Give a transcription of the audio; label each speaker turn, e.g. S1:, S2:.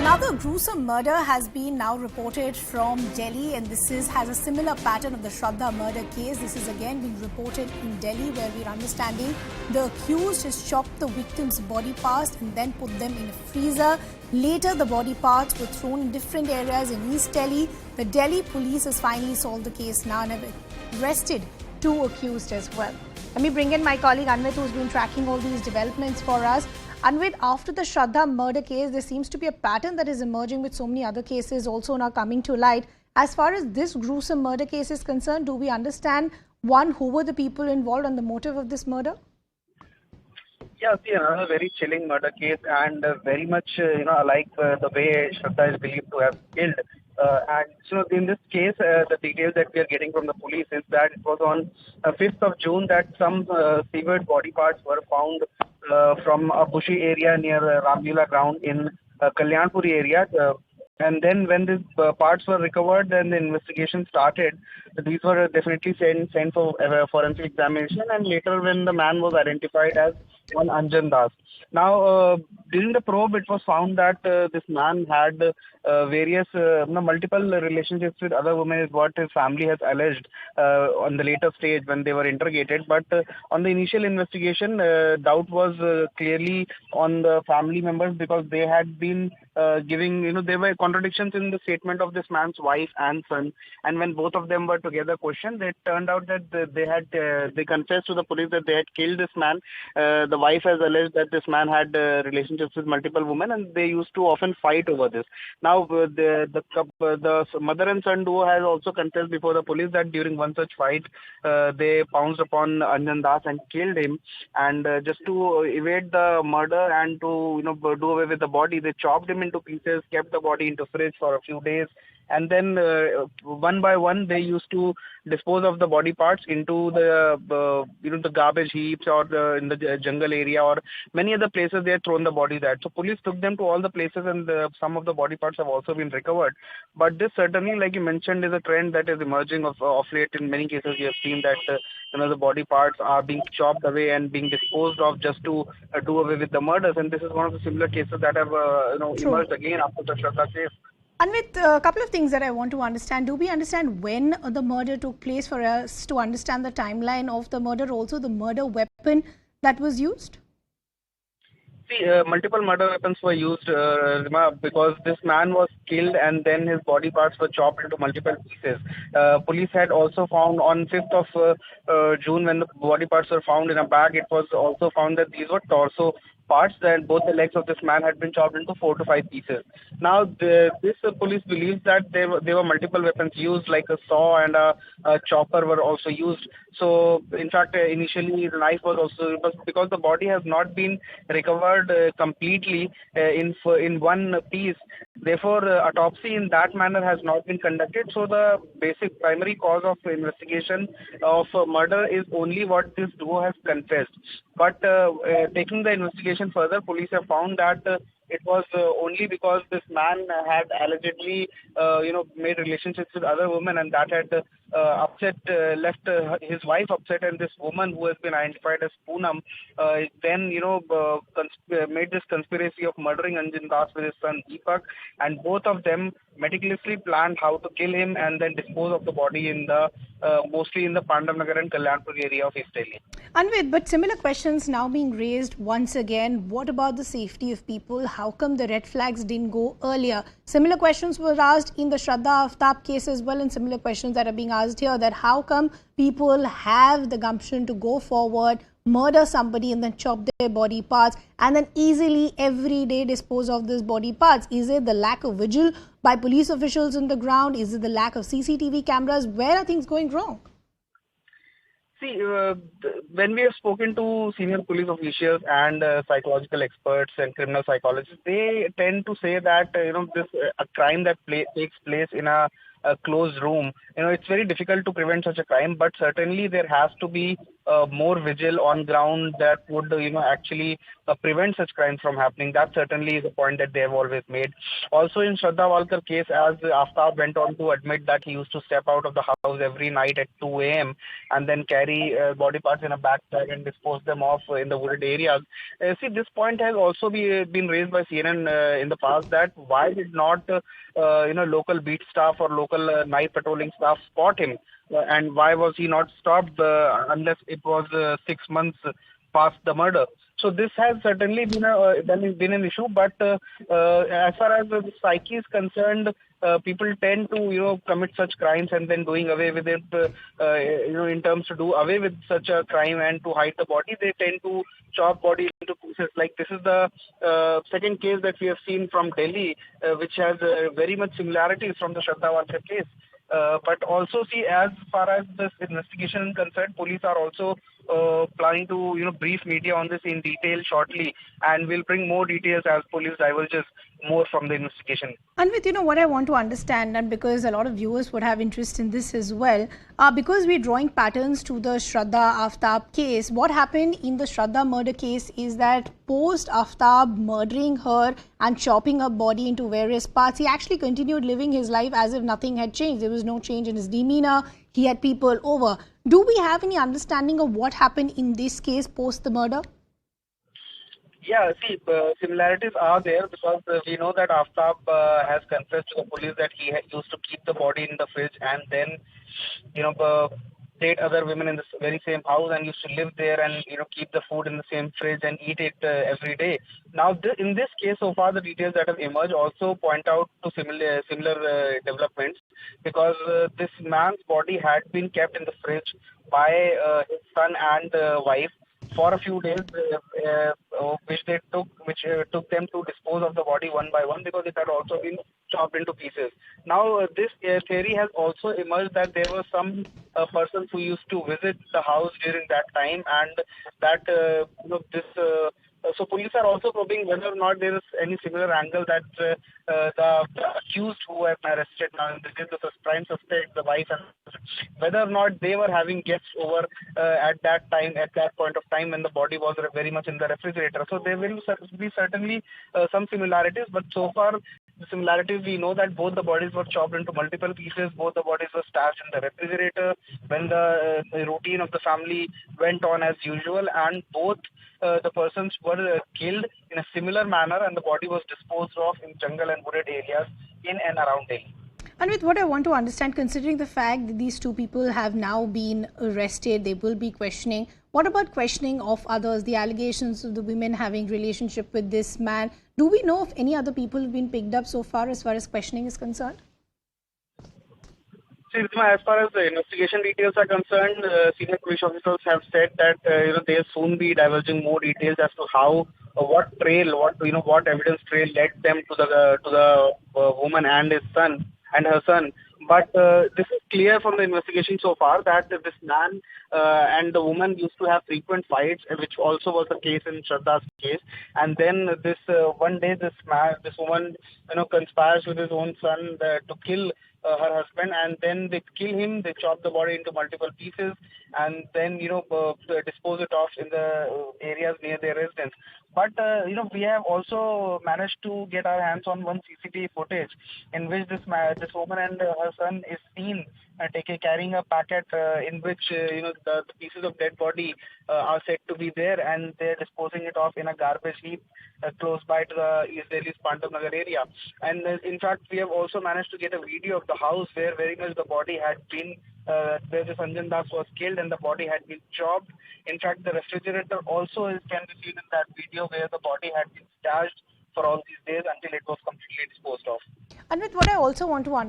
S1: Another gruesome murder has been now reported from Delhi, and has a similar pattern of the Shraddha murder case. This is again being reported in Delhi, where we're understanding the accused has chopped the victim's body parts and then put them in a freezer. Later, the body parts were thrown in different areas in East Delhi. The Delhi police has finally solved the case now and have arrested 2 accused as well. Let me bring in my colleague Anvit, who's been tracking all these developments for us. Anvit, after the Shraddha murder case, there seems to be a pattern that is emerging with so many other cases also now coming to light. As far as this gruesome murder case is concerned, do we understand, one, who were the people involved and the motive of this murder?
S2: Yeah, see, another very chilling murder case and very much, like the way Shraddha is believed to have killed. And so in this case, the details that we are getting from the police is that it was on 5th of June that some severed body parts were found from a bushy area near Ramlila ground in Kalyanpuri area. And then when these parts were recovered, then the investigation started. These were definitely sent for forensic examination, and later when the man was identified as one Anjan Das. Now, during the probe, it was found that this man had various, multiple relationships with other women, is what his family has alleged on the later stage when they were interrogated. But on the initial investigation, doubt was clearly on the family members, because they had been giving, there were contradictions in the statement of this man's wife and son. And when both of them were together questioned, it turned out that they confessed to the police that they had killed this man. The wife has alleged that this man had relationships with multiple women, and they used to often fight over this. Now, the mother and son duo has also confessed before the police that during one such fight, they pounced upon Anjan Das and killed him. And just to evade the murder and to do away with the body, they chopped him into pieces, kept the body into fridge for a few days, and then one by one they used to dispose of the body parts into the garbage heaps or in the jungle area or many other places they had thrown the bodies at. So police took them to all the places, and some of the body parts have also been recovered. But this certainly, like you mentioned, is a trend that is emerging of late. In many cases, we have seen that the body parts are being chopped away and being disposed of just to do away with the murders. And this is one of the similar cases that have emerged again after the Shraddha case.
S1: Anvit, a couple of things that I want to understand. Do we understand when the murder took place, for us to understand the timeline of the murder, also the murder weapon that was used?
S2: See, multiple murder weapons were used, because this man was killed and then his body parts were chopped into multiple pieces. Police had also found on 5th of June, when the body parts were found in a bag, it was also found that these were torso parts, that both the legs of this man had been chopped into 4 to 5 pieces. Now, this police believes that there were multiple weapons used, like a saw and a chopper were also used. So, in fact, initially the knife was also, because the body has not been recovered completely in one piece. Therefore, autopsy in that manner has not been conducted. So, the basic primary cause of investigation of murder is only what this duo has confessed. But taking the investigation further, police have found that it was only because this man had allegedly, made relationships with other women, and that had left his wife upset, and this woman who has been identified as Poonam, then, made this conspiracy of murdering Anjan Das with his son Deepak, and both of them meticulously planned how to kill him and then dispose of the body in mostly in the Pandavnagar and Kalyanpur area of East Delhi.
S1: Anvit, but similar questions now being raised once again. What about the safety of people? How come the red flags didn't go earlier? Similar questions were asked in the Shraddha Aftab case as well, and similar questions that are being asked here, that how come people have the gumption to go forward, murder somebody and then chop their body parts and then easily every day dispose of these body parts? Is it the lack of vigil by police officials on the ground? Is it the lack of CCTV cameras? Where are things going wrong?
S2: See, when we have spoken to senior police officials and psychological experts and criminal psychologists, they tend to say that this a crime that takes place in a closed room, it's very difficult to prevent such a crime. But certainly there has to be more vigil on ground that would, actually prevent such crimes from happening. That certainly is a point that they have always made. Also, in Shraddha Walkar case, as Aftab went on to admit that he used to step out of the house every night at 2 a.m. and then carry body parts in a backpack and dispose them off in the wooded areas. See, this point has also been raised by CNN in the past, that why did not local beat staff or local night patrolling staff spot him, and why was he not stopped unless it was 6 months past the murder? So this has certainly been an issue, but as far as the psyche is concerned, people tend to commit such crimes and then doing away with it. In terms to do away with such a crime and to hide the body, they tend to chop body into pieces. Like this is the second case that we have seen from Delhi, which has very much similarities from the Shraddha Walkar case. But also, see, as far as this investigation is concerned, police are also planning to brief media on this in detail shortly, and will bring more details as police diverges more from the investigation.
S1: Anvit, what I want to understand, and because a lot of viewers would have interest in this as well, because we're drawing patterns to the Shraddha Aftab case, what happened in the Shraddha murder case is that post Aftab murdering her and chopping her body into various parts, he actually continued living his life as if nothing had changed. There was no change in his demeanor. He had people over. Do we have any understanding of what happened in this case post the murder?
S2: Yeah, see, similarities are there because we know that Aftab has confessed to the police that he used to keep the body in the fridge and then, date other women in the very same house and used to live there and, keep the food in the same fridge and eat it every day. Now, in this case, so far, the details that have emerged also point out to similar developments, because this man's body had been kept in the fridge by his son and wife for a few days, which took them to dispose of the body one by one, because it had also been chopped into pieces. Now, this theory has also emerged that there were some persons who used to visit the house during that time, and that so police are also probing whether or not there is any similar angle that the accused who have been arrested now, this is the prime suspect, the wife, and whether or not they were having guests over at that point of time when the body was very much in the refrigerator. So there will be certainly some similarities, but so far the similarities, we know that both the bodies were chopped into multiple pieces, both the bodies were stashed in the refrigerator when the routine of the family went on as usual, and both the persons were killed in a similar manner, and the body was disposed of in jungle and wooded areas in and around Delhi.
S1: And with what I want to understand, considering the fact that these two people have now been arrested, they will be questioning. What about questioning of others, the allegations of the women having relationship with this man? Do we know if any other people have been picked up so far as questioning is concerned?
S2: See, as far as the investigation details are concerned, senior police officers have said that they'll soon be divulging more details as to how, what evidence trail led them to the woman and her son. But this is clear from the investigation so far that this man and the woman used to have frequent fights, which also was the case in Shraddha's case. And then this one day, this woman, conspires with his own son to kill her husband, and then they kill him. They chop the body into multiple pieces, and then dispose it off in the areas near their residence. But we have also managed to get our hands on one CCTV footage in which this woman and her son is seen carrying a packet in which the pieces of dead body are said to be there, and they're disposing it off in a garbage heap close by to the East Delhi's Pandav Nagar area. And in fact, we have also managed to get a video of the house where very much the body had been where the Sanjan Das was killed and the body had been chopped. In fact, the refrigerator also can be seen in that video where the body had been stashed for all these days until it was completely disposed of.
S1: And with what I also want to understand,